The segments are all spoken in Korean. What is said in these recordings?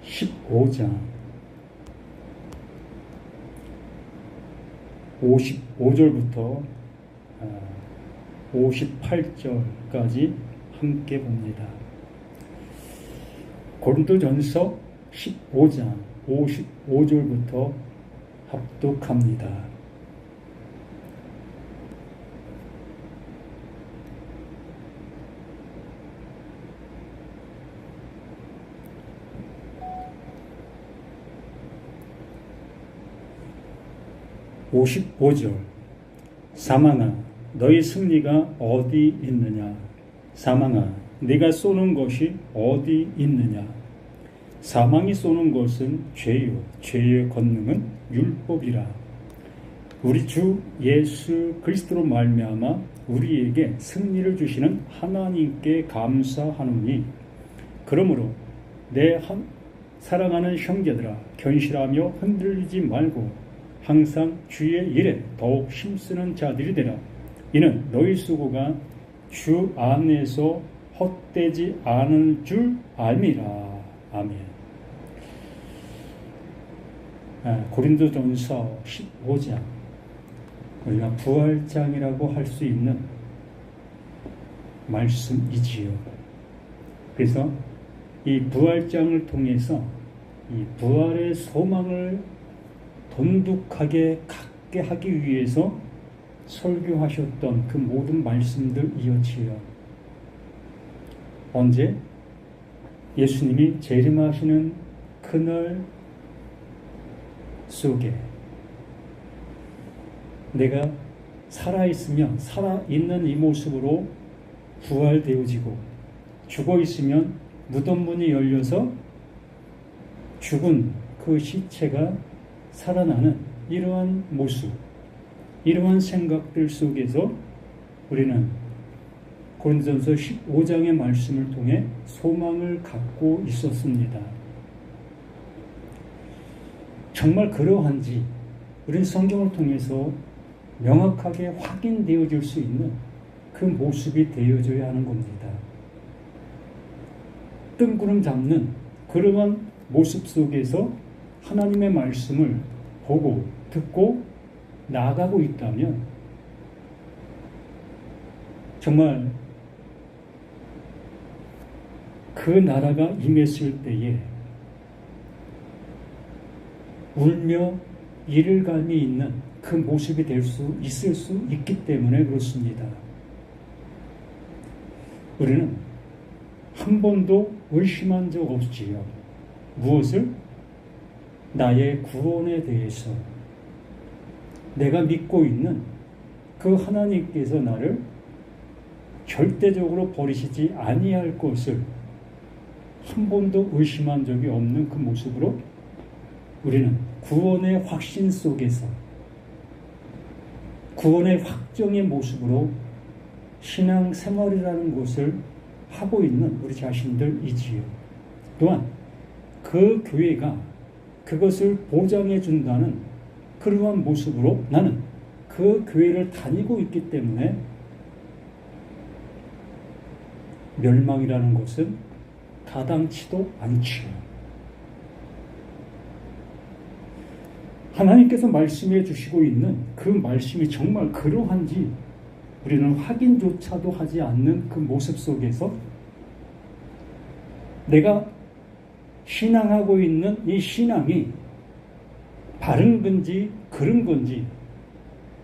15장 55절부터 58절까지 함께 봅니다. 고린도전서 15장 55절부터 합독합니다. (55절) 사망아 너희 승리가 어디 있느냐. 사망아 네가 쏘는 것이 어디 있느냐. 사망이 쏘는 것은 죄요 죄의 권능은 율법이라. 우리 주 예수 그리스도로 말미암아 우리에게 승리를 주시는 하나님께 감사하노니, 그러므로 내 사랑하는 형제들아 견실하며 흔들리지 말고 항상 주의 일에 더욱 힘쓰는 자들이 되라. 이는 너희 수고가 주 안에서 헛되지 않을 줄 알미라. 아멘. 고린도전서 15장, 우리가 부활장이라고 할 수 있는 말씀이지요. 그래서 이 부활장을 통해서 이 부활의 소망을 돈독하게 갖게 하기 위해서 설교하셨던 그 모든 말씀들 이어지요. 언제? 예수님이 재림하시는 그날 속에 내가 살아있으면 살아있는 이 모습으로 부활되어지고, 죽어있으면 무덤 문이 열려서 죽은 그 시체가 살아나는 이러한 모습, 이러한 생각들 속에서 우리는 고린도전서 15장의 말씀을 통해 소망을 갖고 있었습니다. 정말 그러한지 우리는 성경을 통해서 명확하게 확인되어질 수 있는 그 모습이 되어져야 하는 겁니다. 뜬구름 잡는 그러한 모습 속에서 하나님의 말씀을 보고 듣고 나아가고 있다면 정말 그 나라가 임했을 때에 울며 이를 갈미 있는 그 모습이 있을 수 있기 때문에 그렇습니다. 우리는 한 번도 의심한 적 없지요. 무엇을? 나의 구원에 대해서 내가 믿고 있는 그 하나님께서 나를 절대적으로 버리시지 아니할 것을 한 번도 의심한 적이 없는 그 모습으로 우리는 구원의 확신 속에서 구원의 확정의 모습으로 신앙생활이라는 것을 하고 있는 우리 자신들이지요. 또한 그 교회가 그것을 보장해 준다는 그러한 모습으로 나는 그 교회를 다니고 있기 때문에 멸망이라는 것은 가당치도 않지요. 하나님께서 말씀해 주시고 있는 그 말씀이 정말 그러한지 우리는 확인조차도 하지 않는 그 모습 속에서 내가 신앙하고 있는 이 신앙이 바른 건지 그른 건지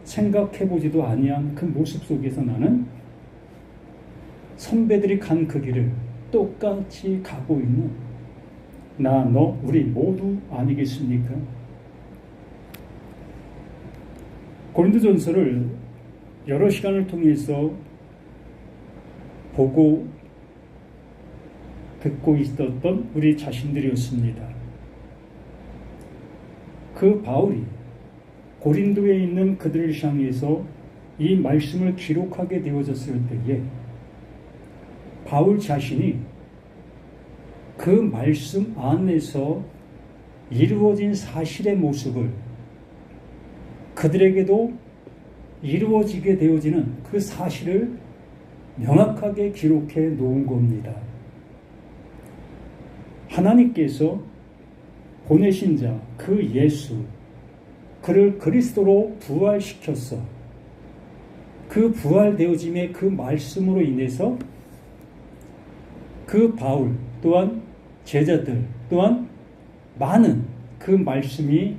생각해보지도 아니한 그 모습 속에서 나는 선배들이 간 그 길을 똑같이 가고 있는 나, 너, 우리 모두 아니겠습니까? 고린도전서를 여러 시간을 통해서 보고 듣고 있었던 우리 자신들이었습니다. 그 바울이 고린도에 있는 그들을 향해서 이 말씀을 기록하게 되어졌을 때에 바울 자신이 그 말씀 안에서 이루어진 사실의 모습을 그들에게도 이루어지게 되어지는 그 사실을 명확하게 기록해 놓은 겁니다. 하나님께서 보내신 자, 그 예수, 그를 그리스도로 부활시켰어. 그 부활되어짐의 그 말씀으로 인해서 그 바울 또한 제자들 또한 많은 그 말씀이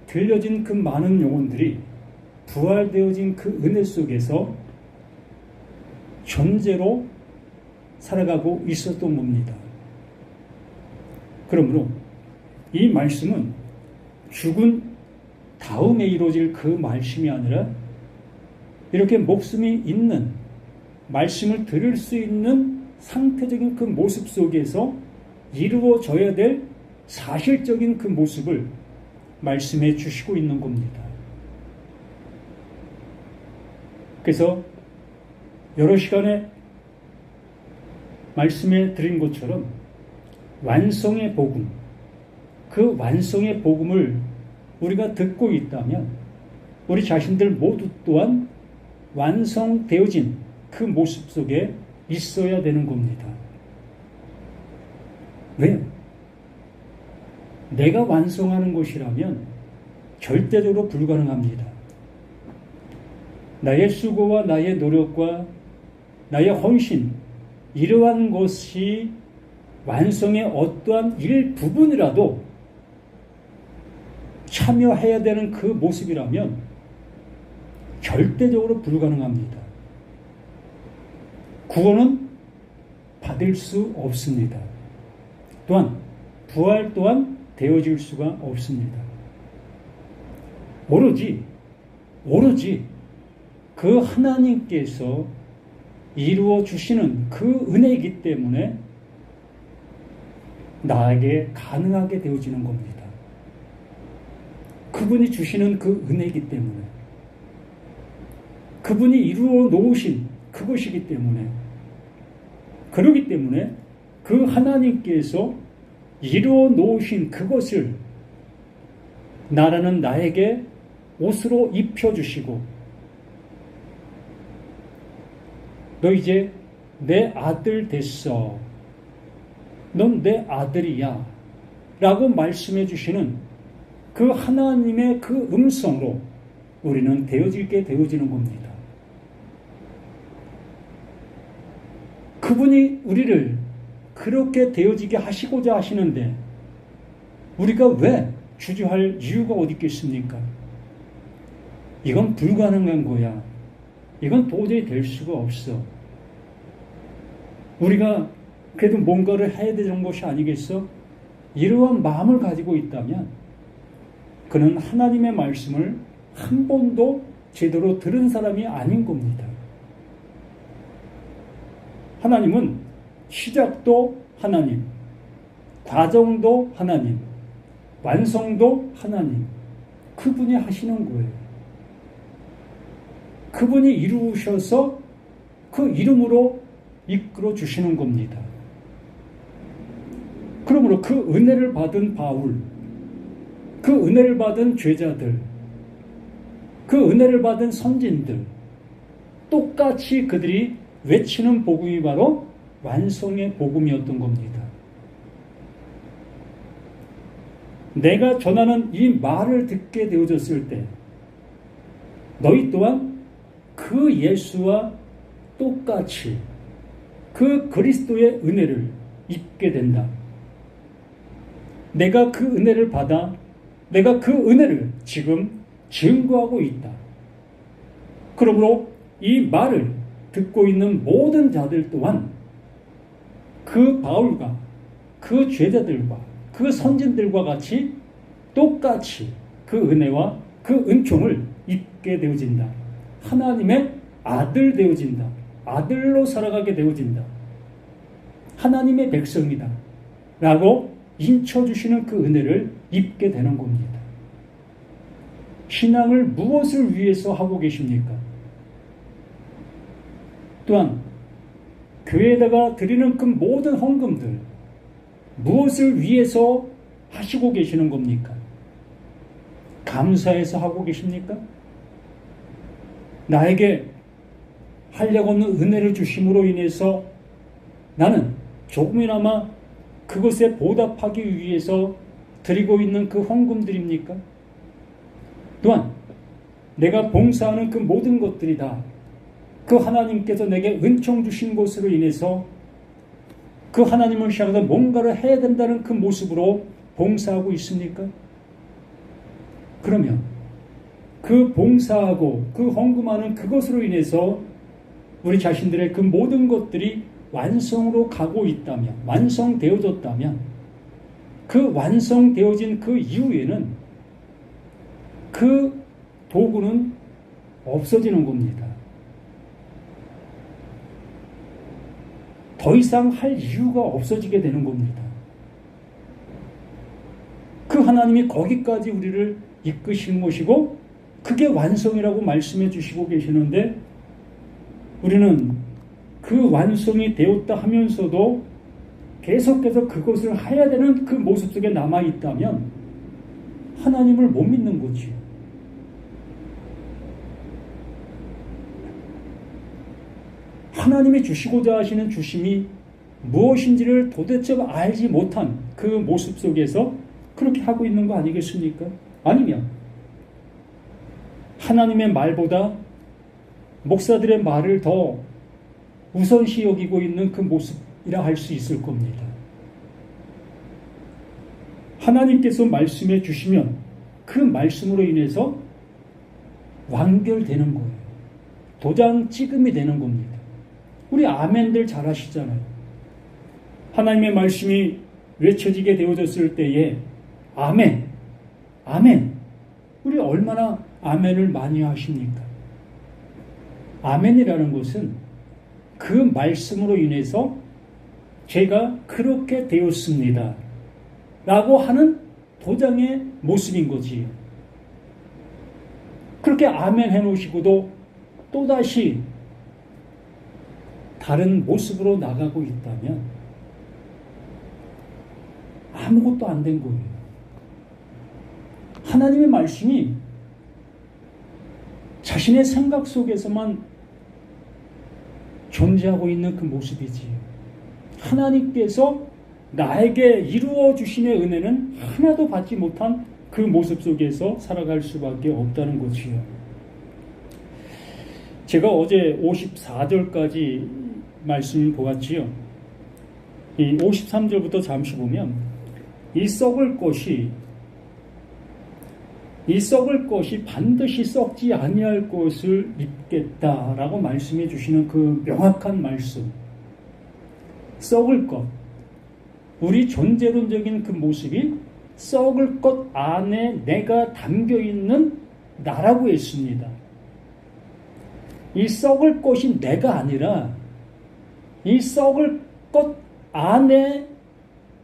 들려진 그 많은 영혼들이 부활되어진 그 은혜 속에서 존재로 살아가고 있었던 겁니다. 그러므로 이 말씀은 죽은 다음에 이루어질 그 말씀이 아니라 이렇게 목숨이 있는 말씀을 들을 수 있는 상태적인 그 모습 속에서 이루어져야 될 사실적인 그 모습을 말씀해 주시고 있는 겁니다. 그래서 여러 시간에 말씀해 드린 것처럼 완성의 복음, 그 완성의 복음을 우리가 듣고 있다면 우리 자신들 모두 또한 완성되어진 그 모습 속에 있어야 되는 겁니다. 왜요? 내가 완성하는 것이라면 절대적으로 불가능합니다. 나의 수고와 나의 노력과 나의 헌신, 이러한 것이 완성의 어떠한 일부분이라도 참여해야 되는 그 모습이라면 절대적으로 불가능합니다. 구원은 받을 수 없습니다. 또한 부활 또한 되어질 수가 없습니다. 오로지 그 하나님께서 이루어 주시는 그 은혜이기 때문에 나에게 가능하게 되어지는 겁니다. 그분이 주시는 그 은혜이기 때문에, 그분이 이루어 놓으신 그것이기 때문에, 그러기 때문에 그 하나님께서 이루어 놓으신 그것을 나라는 나에게 옷으로 입혀주시고, 너 이제 내 아들 됐어, 넌 내 아들이야 라고 말씀해 주시는 그 하나님의 그 음성으로 우리는 되어지게 되어지는 겁니다. 그분이 우리를 그렇게 되어지게 하시고자 하시는데 우리가 왜 주저할 이유가 어디 있겠습니까? 이건 불가능한 거야. 이건 도저히 될 수가 없어. 우리가 그래도 뭔가를 해야 되는 것이 아니겠어? 이러한 마음을 가지고 있다면 그는 하나님의 말씀을 한 번도 제대로 들은 사람이 아닌 겁니다. 하나님은 시작도 하나님, 과정도 하나님, 완성도 하나님, 그분이 하시는 거예요. 그분이 이루셔서 그 이름으로 이끌어 주시는 겁니다. 그러므로 그 은혜를 받은 바울, 그 은혜를 받은 제자들, 그 은혜를 받은 선진들, 똑같이 그들이 외치는 복음이 바로 완성의 복음이었던 겁니다. 내가 전하는 이 말을 듣게 되어졌을 때 너희 또한 그 예수와 똑같이 그 그리스도의 은혜를 입게 된다. 내가 그 은혜를 받아 내가 그 은혜를 지금 증거하고 있다. 그러므로 이 말을 듣고 있는 모든 자들 또한 그 바울과 그 제자들과 그 선진들과 같이 똑같이 그 은혜와 그 은총을 입게 되어진다. 하나님의 아들 되어진다. 아들로 살아가게 되어진다. 하나님의 백성이다. 라고 인쳐주시는 그 은혜를 입게 되는 겁니다. 신앙을 무엇을 위해서 하고 계십니까? 또한 교회에다가 드리는 그 모든 헌금들 무엇을 위해서 하시고 계시는 겁니까? 감사해서 하고 계십니까? 나에게 한량없는 은혜를 주심으로 인해서 나는 조금이나마 그것에 보답하기 위해서 드리고 있는 그 헌금들입니까? 또한 내가 봉사하는 그 모든 것들이 다 그 하나님께서 내게 은총 주신 것으로 인해서 그 하나님을 향해서 뭔가를 해야 된다는 그 모습으로 봉사하고 있습니까? 그러면 그 봉사하고 그 헌금하는 그것으로 인해서 우리 자신들의 그 모든 것들이 완성으로 가고 있다면, 완성되어졌다면, 그 완성되어진 그 이후에는 그 도구는 없어지는 겁니다. 더 이상 할 이유가 없어지게 되는 겁니다. 그 하나님이 거기까지 우리를 이끄신 것이고 그게 완성이라고 말씀해 주시고 계시는데 우리는 그 완성이 되었다 하면서도 계속해서 그것을 해야 되는 그 모습 속에 남아있다면 하나님을 못 믿는 거지요. 하나님이 주시고자 하시는 주심이 무엇인지를 도대체 알지 못한 그 모습 속에서 그렇게 하고 있는 거 아니겠습니까? 아니면 하나님의 말보다 목사들의 말을 더 우선시 여기고 있는 그 모습이라 할 수 있을 겁니다. 하나님께서 말씀해 주시면 그 말씀으로 인해서 완결되는 거예요. 도장 찍음이 되는 겁니다. 우리 아멘들 잘 하시잖아요. 하나님의 말씀이 외쳐지게 되어졌을 때에 아멘, 아멘. 우리 얼마나 아멘을 많이 하십니까? 아멘이라는 것은 그 말씀으로 인해서 제가 그렇게 되었습니다 라고 하는 도장의 모습인 거지요. 그렇게 아멘 해놓으시고도 또다시 다른 모습으로 나가고 있다면 아무것도 안 된 거예요. 하나님의 말씀이 자신의 생각 속에서만 존재하고 있는 그 모습이지요. 하나님께서 나에게 이루어 주심의 은혜는 하나도 받지 못한 그 모습 속에서 살아갈 수밖에 없다는 거지요. 제가 어제 54절까지 말씀을 보았지요. 이 53절부터 잠시 보면 이 썩을 것이 반드시 썩지 아니할 것을 입겠다라고 말씀해 주시는 그 명확한 말씀. 썩을 것. 우리 존재론적인 그 모습이 썩을 것 안에 내가 담겨있는 나라고 했습니다. 이 썩을 것이 내가 아니라 이 썩을 것 안에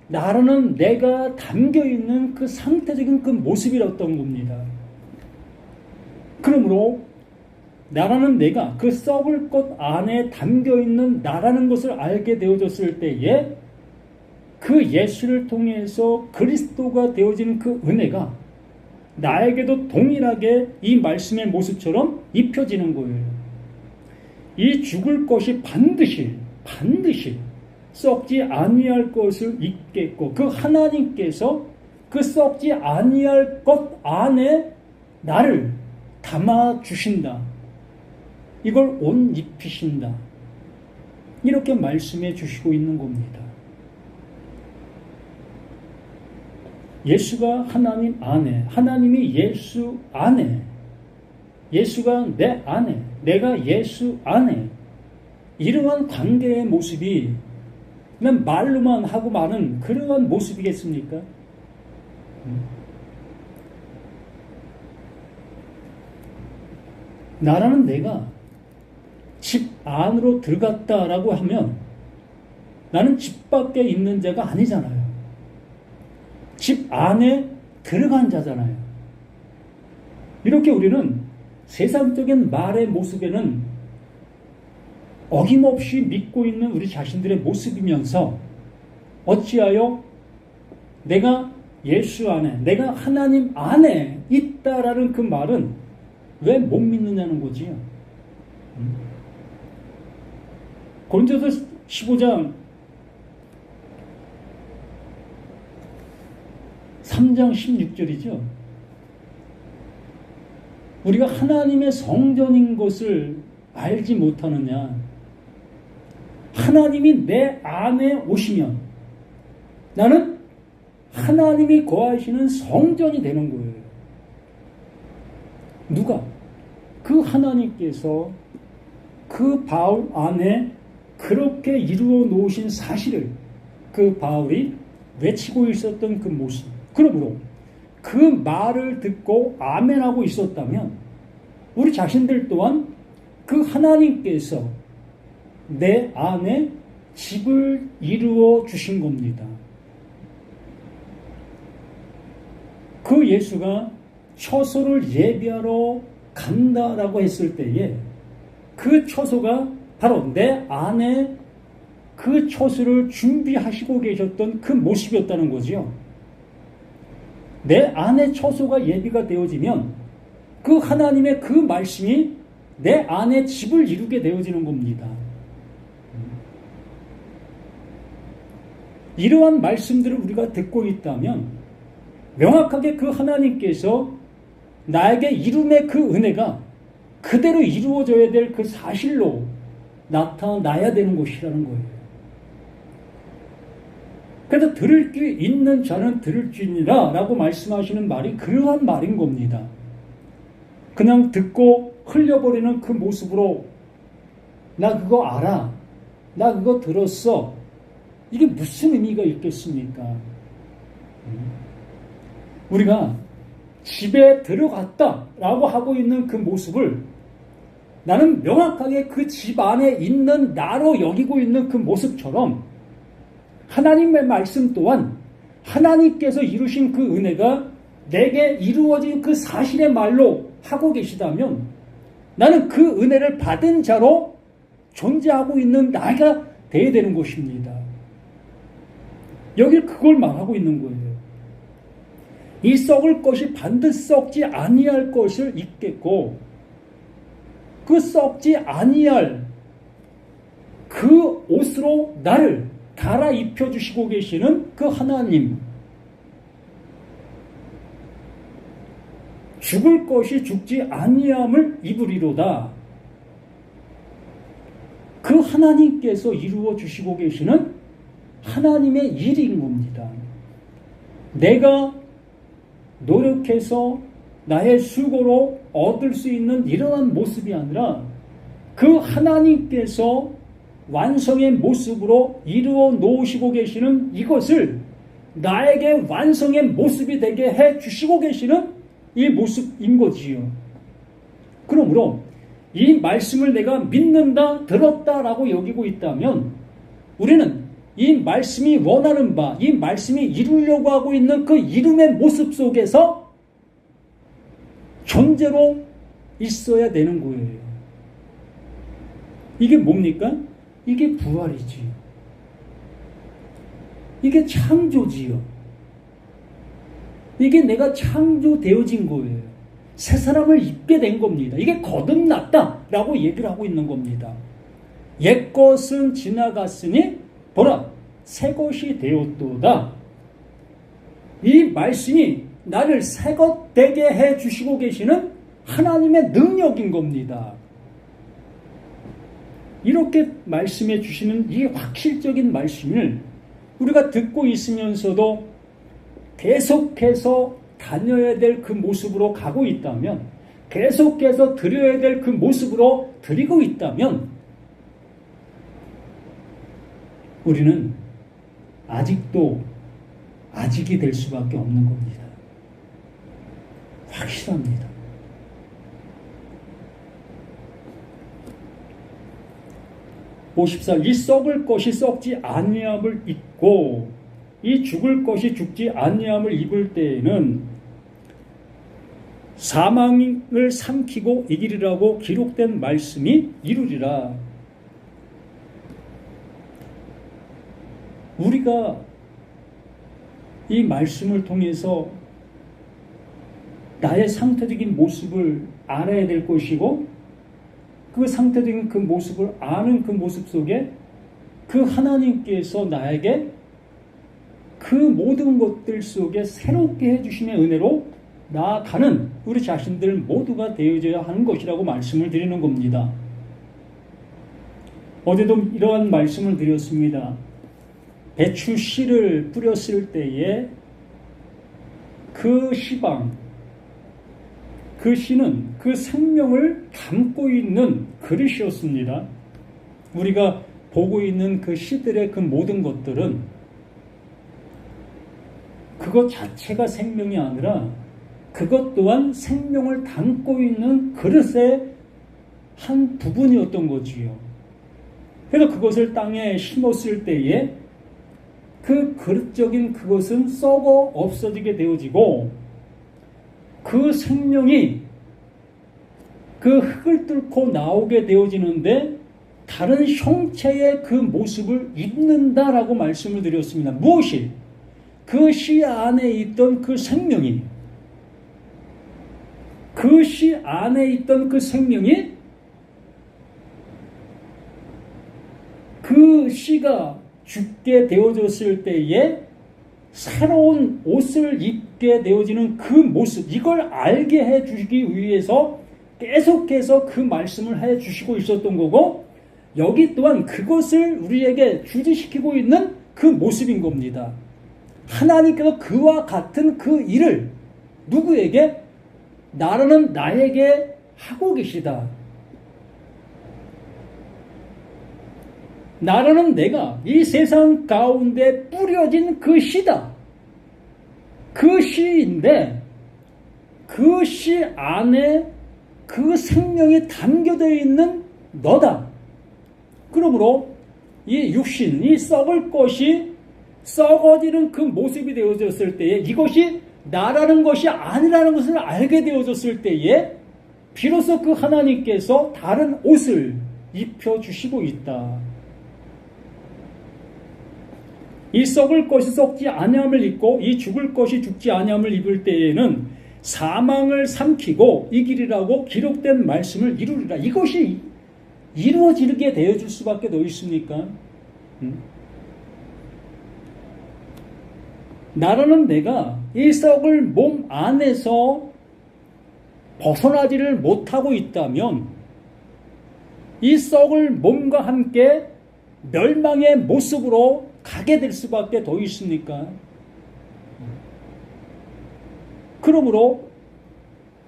나라는 내가 담겨있는 그 상태적인 그 모습이었던 겁니다. 그러므로 나라는 내가 그 썩을 것 안에 담겨있는 나라는 것을 알게 되어졌을 때에 그 예수를 통해서 그리스도가 되어진 그 은혜가 나에게도 동일하게 이 말씀의 모습처럼 입혀지는 거예요. 이 죽을 것이 반드시 썩지 아니할 것을 입겠고 그 하나님께서 그 썩지 아니할 것 안에 나를 담아 주신다. 이걸 옷 입히신다. 이렇게 말씀해 주시고 있는 겁니다. 예수가 하나님 안에, 하나님이 예수 안에, 예수가 내 안에, 내가 예수 안에, 이러한 관계의 모습이 그냥 말로만 하고 마는 그러한 모습이겠습니까? 나라는 내가 집 안으로 들어갔다라고 하면 나는 집 밖에 있는 자가 아니잖아요. 집 안에 들어간 자잖아요. 이렇게 우리는 세상적인 말의 모습에는 어김없이 믿고 있는 우리 자신들의 모습이면서 어찌하여 내가 예수 안에, 내가 하나님 안에 있다라는 그 말은 왜 못 믿느냐는 거지요. 고린도서 15장 3장 16절이죠. 우리가 하나님의 성전인 것을 알지 못하느냐. 하나님이 내 안에 오시면 나는 하나님이 거하시는 성전이 되는 거예요. 누가? 그 하나님께서 그 바울 안에 그렇게 이루어 놓으신 사실을 그 바울이 외치고 있었던 그 모습. 그러므로 그 말을 듣고 아멘하고 있었다면 우리 자신들 또한 그 하나님께서 내 안에 집을 이루어 주신 겁니다. 그 예수가 처소를 예비하러 간다라고 했을 때에 그 처소가 바로 내 안에 그 처소를 준비하시고 계셨던 그 모습이었다는 거죠. 내 안에 처소가 예비가 되어지면 그 하나님의 그 말씀이 내 안에 집을 이루게 되어지는 겁니다. 이러한 말씀들을 우리가 듣고 있다면 명확하게 그 하나님께서 나에게 이름의 그 은혜가 그대로 이루어져야 될 그 사실로 나타나야 되는 것이라는 거예요. 그래서 들을 귀 있는 자는 들을지니라 라고 말씀하시는 말이 그러한 말인 겁니다. 그냥 듣고 흘려버리는 그 모습으로 나 그거 알아, 나 그거 들었어, 이게 무슨 의미가 있겠습니까? 우리가 집에 들어갔다라고 하고 있는 그 모습을 나는 명확하게 그 집 안에 있는 나로 여기고 있는 그 모습처럼 하나님의 말씀 또한 하나님께서 이루신 그 은혜가 내게 이루어진 그 사실의 말로 하고 계시다면 나는 그 은혜를 받은 자로 존재하고 있는 나가 되어야 되는 것입니다. 여기 그걸 말하고 있는 거예요. 이 썩을 것이 반드시 썩지 아니할 것을 잊겠고 그 썩지 아니할 그 옷으로 나를 갈아입혀 주시고 계시는 그 하나님, 죽을 것이 죽지 아니함을 입으리로다. 그 하나님께서 이루어 주시고 계시는 하나님의 일인 겁니다. 내가 노력해서 나의 수고로 얻을 수 있는 이러한 모습이 아니라 그 하나님께서 완성의 모습으로 이루어 놓으시고 계시는 이것을 나에게 완성의 모습이 되게 해 주시고 계시는 이 모습인 거지요. 그러므로 이 말씀을 내가 믿는다, 들었다라고 여기고 있다면 우리는 이 말씀이 원하는 바, 이 말씀이 이루려고 하고 있는 그 이름의 모습 속에서 존재로 있어야 되는 거예요. 이게 뭡니까? 이게 부활이지요. 이게 창조지요. 이게 내가 창조되어진 거예요. 새 사람을 입게 된 겁니다. 이게 거듭났다라고 얘기를 하고 있는 겁니다. 옛것은 지나갔으니 보라 새 것이 되었도다. 이 말씀이 나를 새것 되게 해 주시고 계시는 하나님의 능력인 겁니다. 이렇게 말씀해 주시는 이 확실적인 말씀을 우리가 듣고 있으면서도 계속해서 다녀야 될 그 모습으로 가고 있다면, 계속해서 드려야 될 그 모습으로 드리고 있다면 우리는 아직도 아직이 될 수밖에 없는 겁니다. 확실합니다. 이 썩을 것이 썩지 아니함을 입고 이 죽을 것이 죽지 아니함을 입을 때에는 사망을 삼키고 이기리라고 기록된 말씀이 이루리라. 우리가 이 말씀을 통해서 나의 상태적인 모습을 알아야 될 것이고 그 상태적인 그 모습을 아는 그 모습 속에 그 하나님께서 나에게 그 그 모든 것들 속에 새롭게 해주심의 은혜로 나아가는 우리 자신들 모두가 되어져야 하는 것이라고 말씀을 드리는 겁니다. 어제도 이러한 말씀을 드렸습니다. 배추 씨를 뿌렸을 때에 그 씨방, 그 씨는 그 생명을 담고 있는 그릇이었습니다. 우리가 보고 있는 그 씨들의 그 모든 것들은 그것 자체가 생명이 아니라 그것 또한 생명을 담고 있는 그릇의 한 부분이었던 거지요. 그래서 그것을 땅에 심었을 때에 그 그릇적인 그것은 썩어 없어지게 되어지고 그 생명이 그 흙을 뚫고 나오게 되어지는데 다른 형체의 그 모습을 입는다라고 말씀을 드렸습니다. 무엇이? 그 씨 안에 있던 그 생명이, 그 씨 안에 있던 그 생명이 그 씨가 죽게 되어졌을 때에 새로운 옷을 입게 되어지는 그 모습, 이걸 알게 해주기 위해서 계속해서 그 말씀을 해주시고 있었던 거고, 여기 또한 그것을 우리에게 주지시키고 있는 그 모습인 겁니다. 하나님께서 그와 같은 그 일을 누구에게? 나라는 나에게 하고 계시다. 나라는 내가 이 세상 가운데 뿌려진 그 씨다. 그 씨인데 그 씨 안에 그 생명이 담겨져 있는 너다. 그러므로 이 육신, 이 썩을 것이 썩어지는 그 모습이 되어졌을 때에 이것이 나라는 것이 아니라는 것을 알게 되어졌을 때에 비로소 그 하나님께서 다른 옷을 입혀주시고 있다. 이 썩을 것이 썩지 아니함을 입고 이 죽을 것이 죽지 아니함을 입을 때에는 사망을 삼키고 이 길이라고 기록된 말씀을 이루리라. 이것이 이루어지게 되어줄 수밖에 더 있습니까? 나라는 내가 이 썩을 몸 안에서 벗어나지를 못하고 있다면 이 썩을 몸과 함께 멸망의 모습으로 가게 될 수밖에 더 있습니까? 그러므로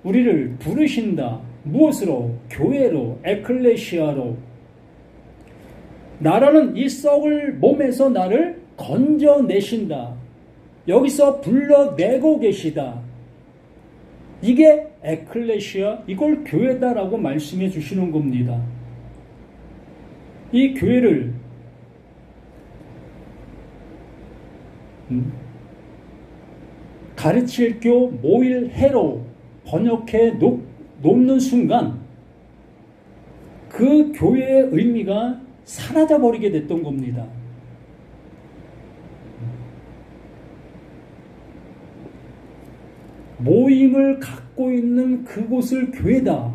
우리를 부르신다. 무엇으로? 교회로, 에클레시아로. 나라는 이 썩을 몸에서 나를 건져내신다. 여기서 불러내고 계시다. 이게 에클레시아, 이걸 교회다라고 말씀해 주시는 겁니다. 이 교회를 가르칠 교 모일해로 번역해 놓는 순간 그 교회의 의미가 사라져버리게 됐던 겁니다. 모임을 갖고 있는 그곳을 교회다.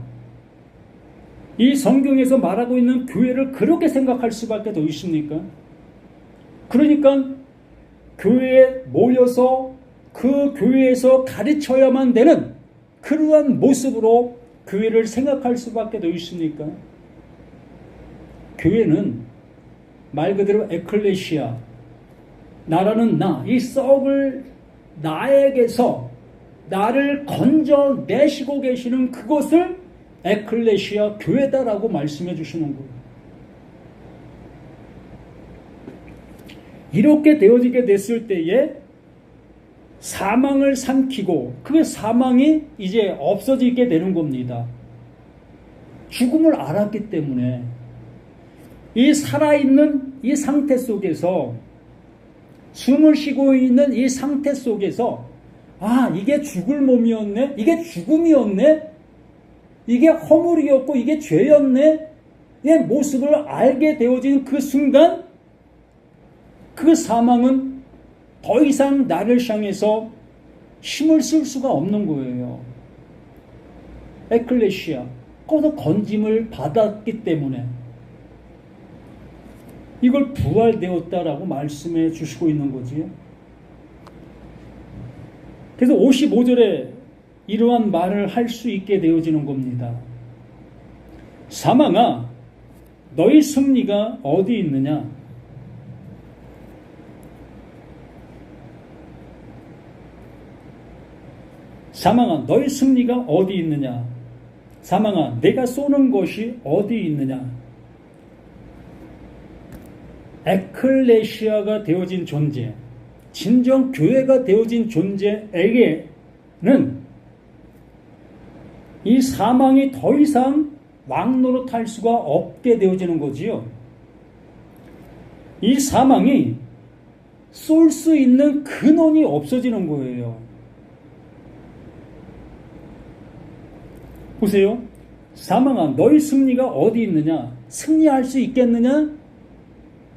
이 성경에서 말하고 있는 교회를 그렇게 생각할 수밖에 더 있습니까? 그러니까 교회에 모여서 그 교회에서 가르쳐야만 되는 그러한 모습으로 교회를 생각할 수밖에 더 있습니까? 교회는 말 그대로 에클레시아, 나라는 나, 이 썩을 나에게서 나를 건져내시고 계시는 그것을 에클레시아 교회다라고 말씀해 주시는 거예요. 이렇게 되어지게 됐을 때에 사망을 삼키고 그 사망이 이제 없어지게 되는 겁니다. 죽음을 알았기 때문에 이 살아있는 이 상태 속에서 숨을 쉬고 있는 이 상태 속에서 아, 이게 죽을 몸이었네? 이게 죽음이었네? 이게 허물이었고 이게 죄였네? 이 모습을 알게 되어진 그 순간 그 사망은 더 이상 나를 향해서 힘을 쓸 수가 없는 거예요. 에클레시아, 거기서 건짐을 받았기 때문에 이걸 부활되었다라고 말씀해 주시고 있는 거지요. 그래서 55절에 이러한 말을 할 수 있게 되어지는 겁니다. 사망아, 너희 승리가 어디 있느냐? 사망아, 너희 승리가 어디 있느냐? 사망아, 내가 쏘는 것이 어디 있느냐? 에클레시아가 되어진 존재, 진정 교회가 되어진 존재에게는 이 사망이 더 이상 왕노릇할 수가 없게 되어지는 거지요. 이 사망이 쏠 수 있는 근원이 없어지는 거예요. 보세요. 사망아, 너희 승리가 어디 있느냐? 승리할 수 있겠느냐?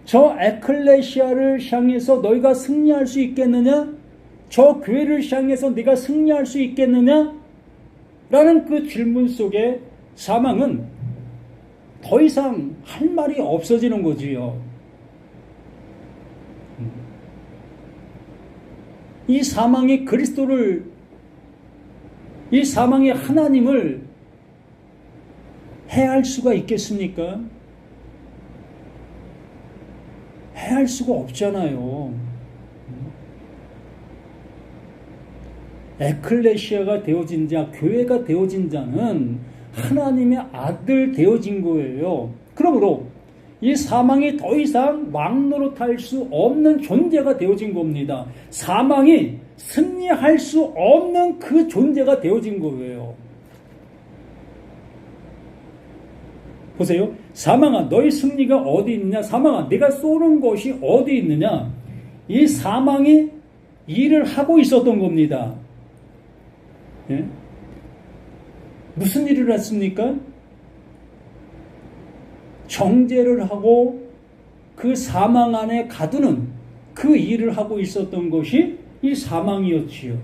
저 에클레시아를 향해서 너희가 승리할 수 있겠느냐? 저 교회를 향해서 네가 승리할 수 있겠느냐? 라는 그 질문 속에 사망은 더 이상 할 말이 없어지는 거지요. 이 사망이 그리스도를, 이 사망이 하나님을 해할 수가 있겠습니까? 해할 수가 없잖아요. 에클레시아가 되어진 자, 교회가 되어진 자는 하나님의 아들 되어진 거예요. 그러므로 이 사망이 더 이상 왕노릇할 수 없는 존재가 되어진 겁니다. 사망이 승리할 수 없는 그 존재가 되어진 거예요. 보세요. 사망아, 너희 승리가 어디 있느냐? 사망아, 내가 쏘는 것이 어디 있느냐? 이 사망이 일을 하고 있었던 겁니다. 예? 무슨 일을 했습니까? 정죄를 하고 그 사망 안에 가두는 그 일을 하고 있었던 것이 이 사망이었지요.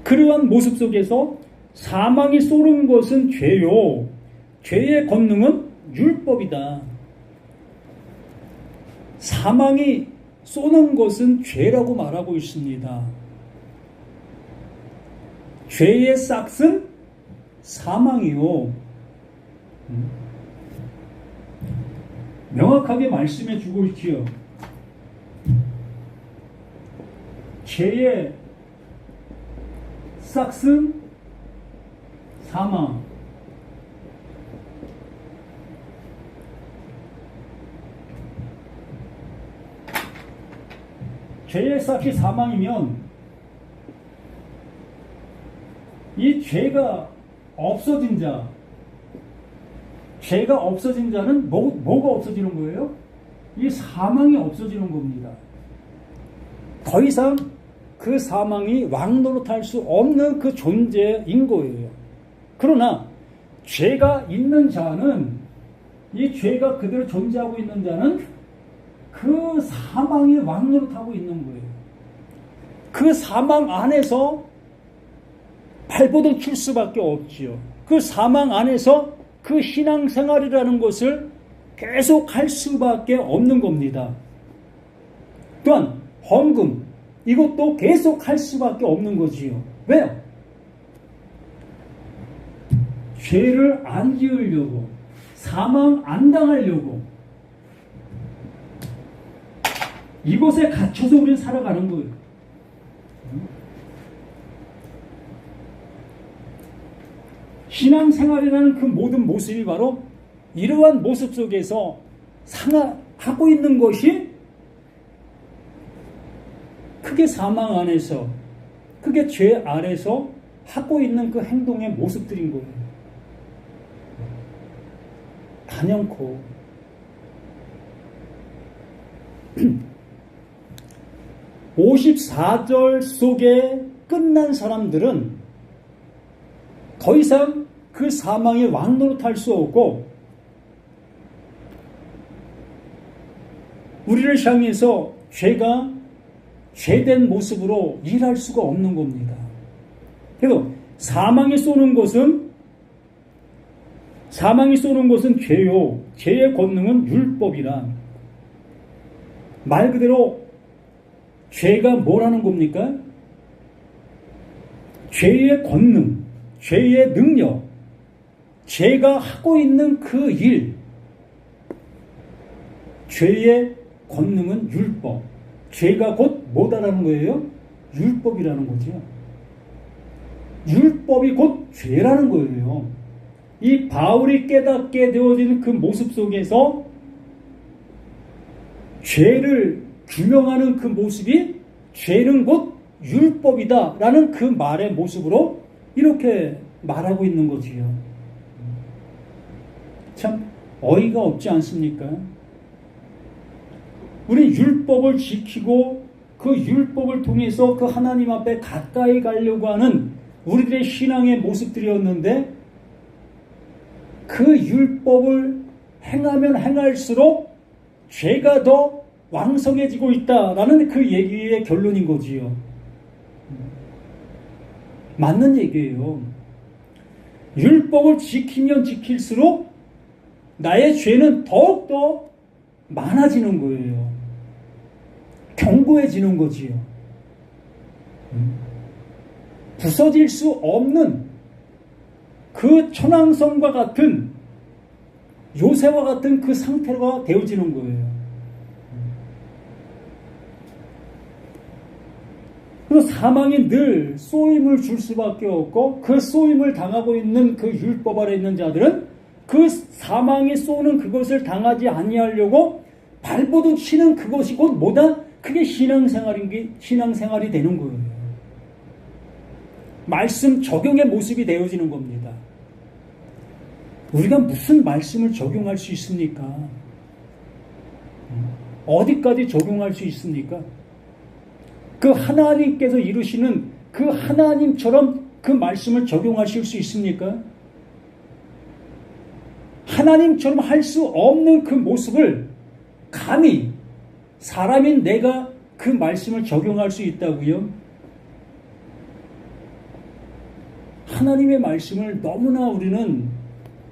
그러한 모습 속에서 사망이 쏘는 것은 죄요. 죄의 권능은 율법이다. 사망이 쏘는 것은 죄라고 말하고 있습니다. 죄의 싹은 사망이요. 명확하게 말씀해 주고 있지요. 죄의 싹은 사망. 죄의 싹이 사망이면 이 죄가 없어진 자, 죄가 없어진 자는 뭐가 없어지는 거예요? 이 사망이 없어지는 겁니다. 더 이상 그 사망이 왕노릇할 수 없는 그 존재인 거예요. 그러나 죄가 있는 자는, 이 죄가 그대로 존재하고 있는 자는 그 사망이 왕노릇하고 있는 거예요. 그 사망 안에서 발버둥 칠 수밖에 없지요. 그 사망 안에서 그 신앙생활이라는 것을 계속 할 수밖에 없는 겁니다. 또한 헌금, 이것도 계속 할 수밖에 없는 거지요. 왜요? 죄를 안 지으려고, 사망 안 당하려고 이곳에 갇혀서 우리는 살아가는 거예요. 신앙생활이라는 그 모든 모습이 바로 이러한 모습 속에서 하고 있는 것이 크게 사망 안에서, 크게 죄 아래서 하고 있는 그 행동의 모습들인 거예요. 단연코 54절 속에 끝난 사람들은 더 이상 그 사망의 왕노릇할 수 없고 우리를 향해서 죄가 죄된 모습으로 일할 수가 없는 겁니다. 그래서 사망이 쏘는 것은 죄요. 죄의 권능은 율법이라. 말 그대로 죄가 뭐라는 겁니까? 죄의 권능, 죄의 능력, 죄가 하고 있는 그 일, 죄의 권능은 율법. 죄가 곧 뭐다라는 거예요? 율법이라는 거죠. 율법이 곧 죄라는 거예요. 이 바울이 깨닫게 되어지는 그 모습 속에서 죄를 규명하는 그 모습이 죄는 곧 율법이다라는 그 말의 모습으로 이렇게 말하고 있는 거지요. 참 어이가 없지 않습니까? 우리 율법을 지키고 그 율법을 통해서 그 하나님 앞에 가까이 가려고 하는 우리들의 신앙의 모습들이었는데 그 율법을 행하면 행할수록 죄가 더 왕성해지고 있다라는 그 얘기의 결론인 거지요. 맞는 얘기예요. 율법을 지키면 지킬수록 나의 죄는 더욱더 많아지는 거예요. 견고해지는 거지요. 부서질 수 없는 그 천왕성과 같은 요새와 같은 그 상태가 되어지는 거예요. 그래서 사망이 늘 쏘임을 줄 수밖에 없고 그 쏘임을 당하고 있는 그 율법 아래 있는 자들은 그 사망이 쏘는 그것을 당하지 아니하려고 발버둥 치는 그것이 곧 뭐다? 그게 신앙생활이 되는 거예요. 말씀 적용의 모습이 되어지는 겁니다. 우리가 무슨 말씀을 적용할 수 있습니까? 어디까지 적용할 수 있습니까? 그 하나님께서 이루시는 그 하나님처럼 그 말씀을 적용하실 수 있습니까? 하나님처럼 할 수 없는 그 모습을 감히 사람인 내가 그 말씀을 적용할 수 있다고요? 하나님의 말씀을 너무나 우리는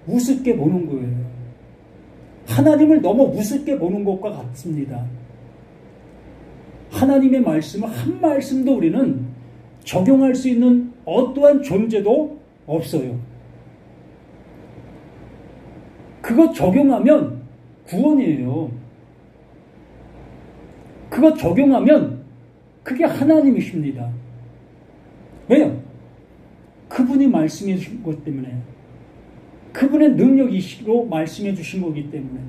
우습게 보는 거예요. 하나님을 너무 우습게 보는 것과 같습니다. 하나님의 말씀을 한 말씀도 우리는 적용할 수 있는 어떠한 존재도 없어요. 그거 적용하면 구원이에요. 그거 적용하면 그게 하나님이십니다. 왜요? 그분이 말씀해 주신 것 때문에, 그분의 능력이시로 말씀해 주신 거기 때문에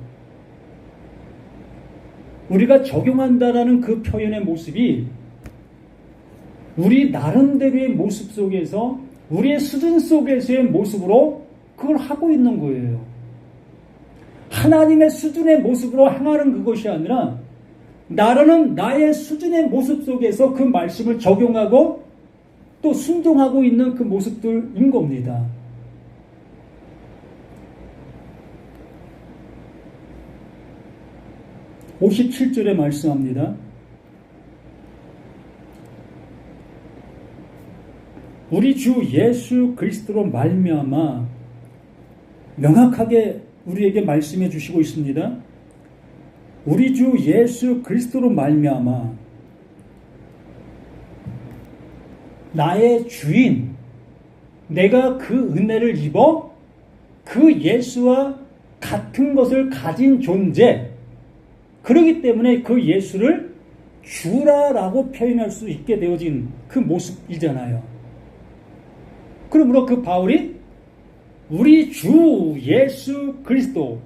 우리가 적용한다라는 그 표현의 모습이 우리 나름대로의 모습 속에서 우리의 수준 속에서의 모습으로 그걸 하고 있는 거예요. 하나님의 수준의 모습으로 행하는 그것이 아니라 나라는 나의 수준의 모습 속에서 그 말씀을 적용하고 또 순종하고 있는 그 모습들인 겁니다. (57절에) 말씀합니다. 우리 주 예수 그리스도로 말미암아 명확하게 우리에게 말씀해 주시고 있습니다. 우리 주 예수 그리스도로 말미암아 나의 주인, 내가 그 은혜를 입어 그 예수와 같은 것을 가진 존재, 그렇기 때문에 그 예수를 주라라고 표현할 수 있게 되어진 그 모습이잖아요. 그러므로 그 바울이 우리 주 예수 그리스도,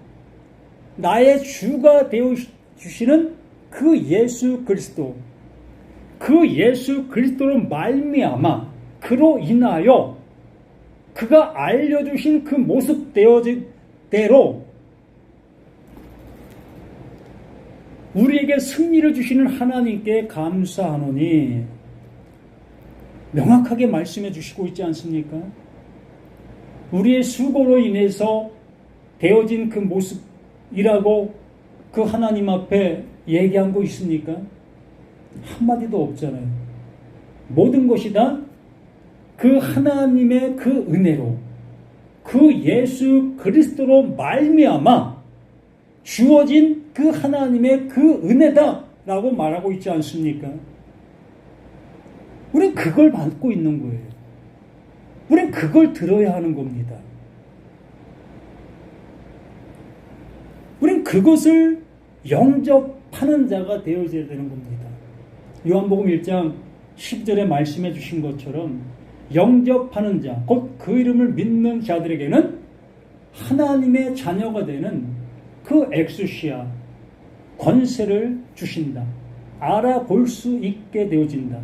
나의 주가 되어 주시는 그 예수 그리스도, 그 예수 그리스도로 말미암아 그로 인하여 그가 알려주신 그 모습 되어진 대로 우리에게 승리를 주시는 하나님께 감사하노니 명확하게 말씀해 주시고 있지 않습니까? 우리의 수고로 인해서 되어진 그 모습이라고 그 하나님 앞에 얘기한 거 있습니까? 한마디도 없잖아요. 모든 것이 다 그 하나님의 그 은혜로 그 예수 그리스도로 말미암아 주어진 그 하나님의 그 은혜다라고 말하고 있지 않습니까? 우리는 그걸 받고 있는 거예요. 우린 그걸 들어야 하는 겁니다. 우린 그것을 영접하는 자가 되어져야 되는 겁니다. 요한복음 1장 10절에 말씀해 주신 것처럼 영접하는 자, 곧 그 이름을 믿는 자들에게는 하나님의 자녀가 되는 그 엑수시아, 권세를 주신다. 알아볼 수 있게 되어진다.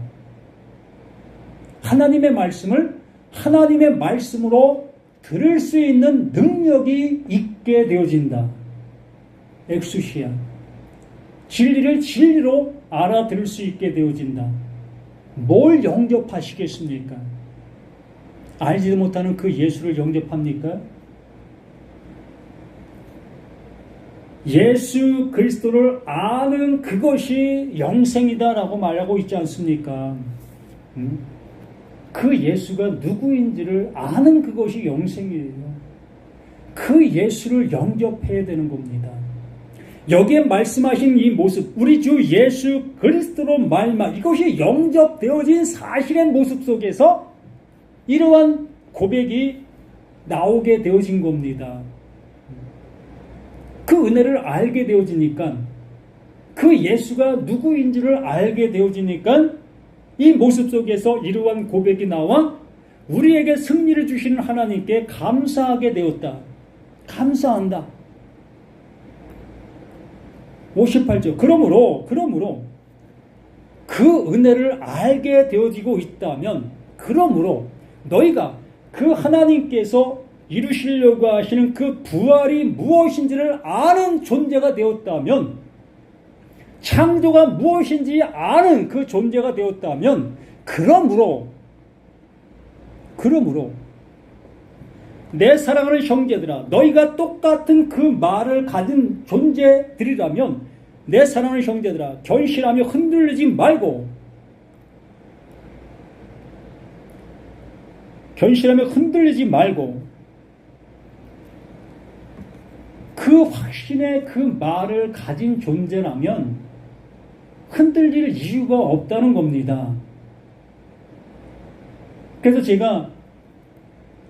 하나님의 말씀을 하나님의 말씀으로 들을 수 있는 능력이 있게 되어진다. 엑수시아. 진리를 진리로 알아들을 수 있게 되어진다. 뭘 영접하시겠습니까? 알지도 못하는 그 예수를 영접합니까? 예수 그리스도를 아는 그것이 영생이다라고 말하고 있지 않습니까? 그 예수가 누구인지를 아는 그것이 영생이에요. 그 예수를 영접해야 되는 겁니다. 여기에 말씀하신 이 모습, 우리 주 예수 그리스도로 말미암아 이것이 영접되어진 사실의 모습 속에서 이러한 고백이 나오게 되어진 겁니다. 그 은혜를 알게 되어지니까, 그 예수가 누구인지를 알게 되어지니까 이 모습 속에서 이러한 고백이 나와 우리에게 승리를 주시는 하나님께 감사하게 되었다. 감사한다. 58절. 그러므로 그 은혜를 알게 되어지고 있다면, 그러므로 너희가 그 하나님께서 이루시려고 하시는 그 부활이 무엇인지를 아는 존재가 되었다면, 창조가 무엇인지 아는 그 존재가 되었다면, 그러므로 내 사랑하는 형제들아, 너희가 똑같은 그 말을 가진 존재들이라면, 내 사랑하는 형제들아, 견실하며 흔들리지 말고 그 확신의 그 말을 가진 존재라면 흔들릴 이유가 없다는 겁니다. 그래서 제가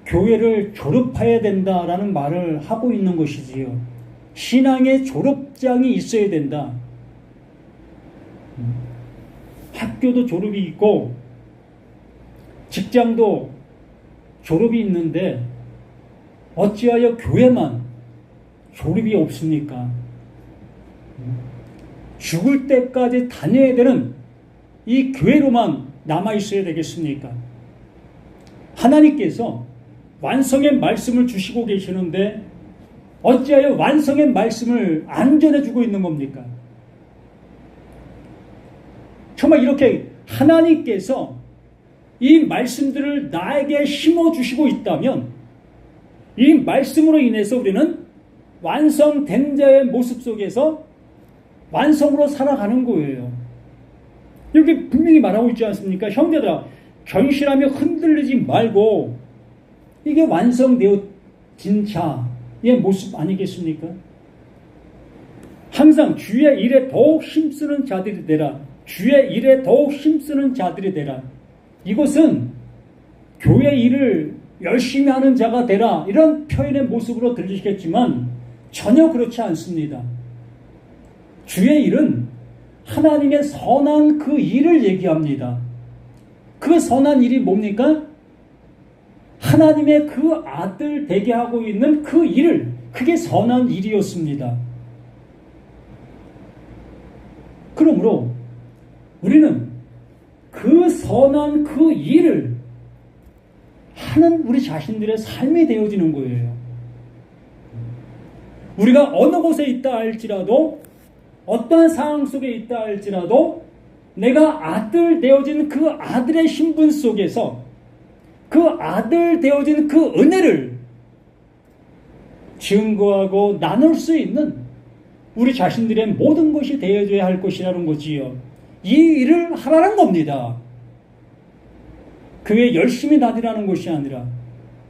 교회를 졸업해야 된다라는 말을 하고 있는 것이지요. 신앙의 졸업장이 있어야 된다. 학교도 졸업이 있고 직장도 졸업이 있는데 어찌하여 교회만 졸업이 없습니까? 죽을 때까지 다녀야 되는 이 교회로만 남아있어야 되겠습니까? 하나님께서 완성의 말씀을 주시고 계시는데 어찌하여 완성의 말씀을 안 전해주고 있는 겁니까? 정말 이렇게 하나님께서 이 말씀들을 나에게 심어주시고 있다면 이 말씀으로 인해서 우리는 완성된 자의 모습 속에서 완성으로 살아가는 거예요. 여기 분명히 말하고 있지 않습니까? 형제들아, 견실하며 흔들리지 말고, 이게 완성되어진 자의 모습 아니겠습니까? 항상 주의 일에 더욱 힘쓰는 자들이 되라. 주의 일에 더욱 힘쓰는 자들이 되라. 이것은 교회 일을 열심히 하는 자가 되라, 이런 표현의 모습으로 들리시겠지만 전혀 그렇지 않습니다. 주의 일은 하나님의 선한 그 일을 얘기합니다. 그 선한 일이 뭡니까? 하나님의 그 아들 되게 하고 있는 그 일을, 그게 선한 일이었습니다. 그러므로 우리는 그 선한 그 일을 하는 우리 자신들의 삶이 되어지는 거예요. 우리가 어느 곳에 있다 할지라도, 어떠한 상황 속에 있다 할지라도, 내가 아들 되어진 그 아들의 신분 속에서 그 아들 되어진 그 은혜를 증거하고 나눌 수 있는 우리 자신들의 모든 것이 되어져야 할 것이라는 거지요. 이 일을 하라는 겁니다. 교회 열심히 다니라는 것이 아니라,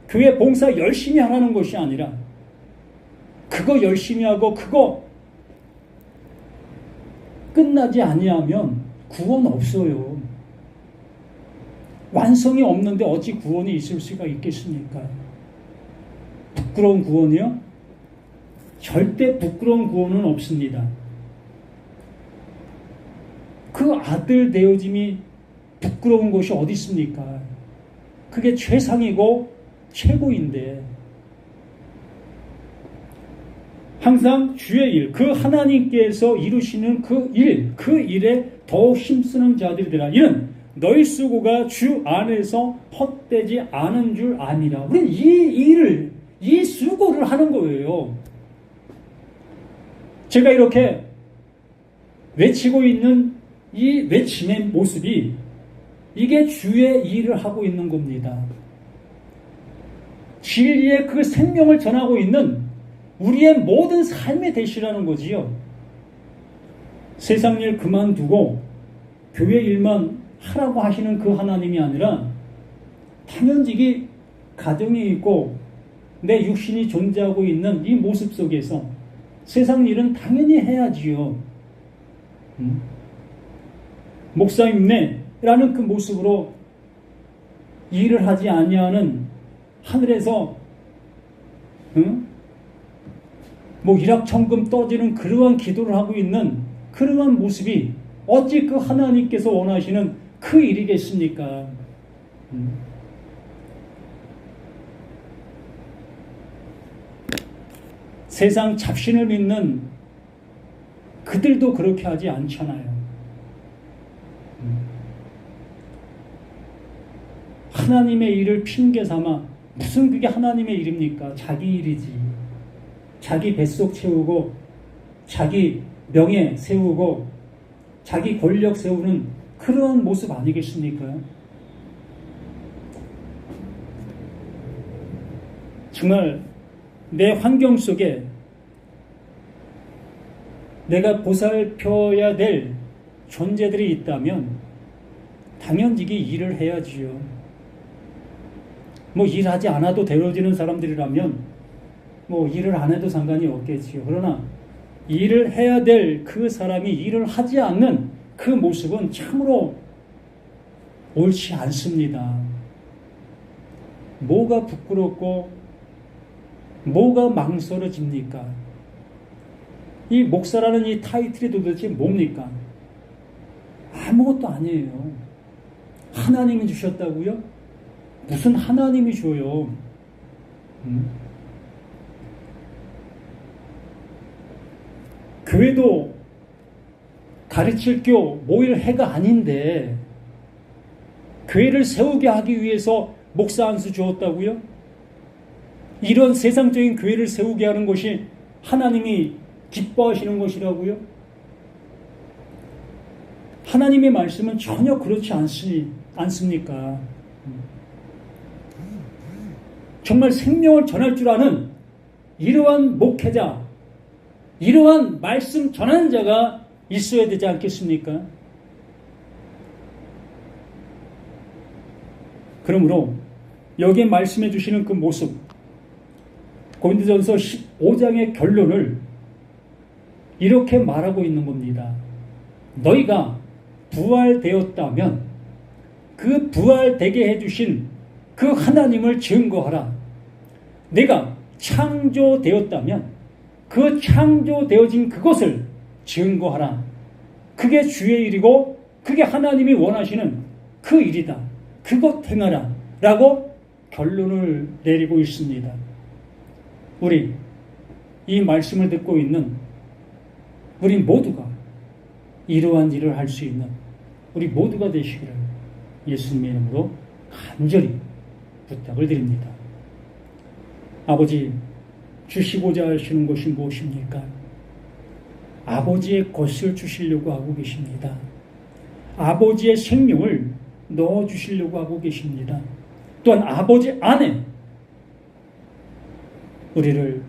교회 봉사 열심히 하라는 것이 아니라, 그거 열심히 하고 그거 끝나지 아니하면 구원 없어요. 완성이 없는데 어찌 구원이 있을 수가 있겠습니까? 부끄러운 구원이요? 절대 부끄러운 구원은 없습니다. 그 아들 되어짐이 부끄러운 것이 어디 있습니까? 그게 최상이고 최고인데, 항상 주의 일, 그 하나님께서 이루시는 그 일에 더 힘쓰는 자들이라. 이는 너희 수고가 주 안에서 헛되지 않은 줄 아니라. 우리는 이 일을, 이 수고를 하는 거예요. 제가 이렇게 외치고 있는 이 외침의 모습이, 이게 주의 일을 하고 있는 겁니다. 진리의 그 생명을 전하고 있는 우리의 모든 삶의 대시라는 거지요. 세상 일 그만두고 교회 일만 하라고 하시는 그 하나님이 아니라, 당연히 가정이 있고 내 육신이 존재하고 있는 이 모습 속에서 세상 일은 당연히 해야지요. 목사님네라는 그 모습으로 일을 하지 아니하는, 하늘에서 뭐 일확천금 떠지는 그러한 기도를 하고 있는 그러한 모습이 어찌 그 하나님께서 원하시는 그 일이겠습니까? 세상 잡신을 믿는 그들도 그렇게 하지 않잖아요. 하나님의 일을 핑계 삼아, 무슨 그게 하나님의 일입니까? 자기 일이지. 자기 뱃속 채우고, 자기 명예 세우고, 자기 권력 세우는 그런 모습 아니겠습니까? 정말 내 환경 속에 내가 보살펴야 될 존재들이 있다면 당연히 일을 해야지요. 뭐 일하지 않아도 되어지는 사람들이라면 뭐 일을 안 해도 상관이 없겠지요. 그러나 일을 해야 될 그 사람이 일을 하지 않는 그 모습은 참으로 옳지 않습니다. 뭐가 부끄럽고 뭐가 망설여집니까? 이 목사라는 이 타이틀이 도대체 뭡니까? 아무것도 아니에요. 하나님이 주셨다고요? 무슨 하나님이 줘요? 교회도 가르칠 교 모일 해가 아닌데 교회를 세우게 하기 위해서 목사 한 수 주었다고요? 이런 세상적인 교회를 세우게 하는 것이 하나님이 기뻐하시는 것이라고요? 하나님의 말씀은 전혀 그렇지 않습니까? 정말 생명을 전할 줄 아는 이러한 목회자, 이러한 말씀 전하는 자가 있어야 되지 않겠습니까? 그러므로 여기에 말씀해 주시는 그 모습, 고린도전서 15장의 결론을 이렇게 말하고 있는 겁니다. 너희가 부활되었다면 그 부활되게 해주신 그 하나님을 증거하라. 내가 창조되었다면 그 창조되어진 그것을 증거하라. 그게 주의 일이고 그게 하나님이 원하시는 그 일이다. 그것 행하라. 라고 결론을 내리고 있습니다. 우리 이 말씀을 듣고 있는 우리 모두가 이러한 일을 할 수 있는 우리 모두가 되시기를 예수님의 이름으로 간절히 부탁을 드립니다. 아버지, 주시고자 하시는 것이 무엇입니까? 아버지의 것을 주시려고 하고 계십니다. 아버지의 생명을 넣어주시려고 하고 계십니다. 또한 아버지 안에 우리를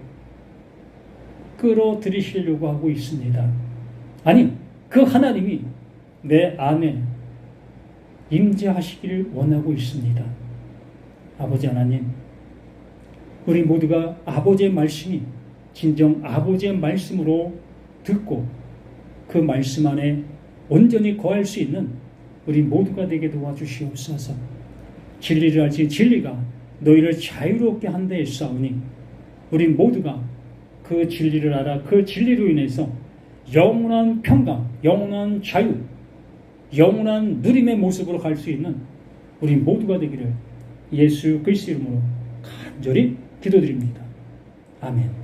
끌어들이시려고 하고 있습니다. 아니, 그 하나님이 내 안에 임재하시기를 원하고 있습니다. 아버지 하나님, 우리 모두가 아버지의 말씀이 진정 아버지의 말씀으로 듣고 그 말씀 안에 온전히 거할 수 있는 우리 모두가 되게 도와주시옵소서. 진리를 알지 진리가 너희를 자유롭게 한다 했사오니 우리 모두가 그 진리를 알아 그 진리로 인해서 영원한 평강, 영원한 자유, 영원한 누림의 모습으로 갈 수 있는 우리 모두가 되기를 예수 그리스도 이름으로 간절히 기도드립니다. 아멘.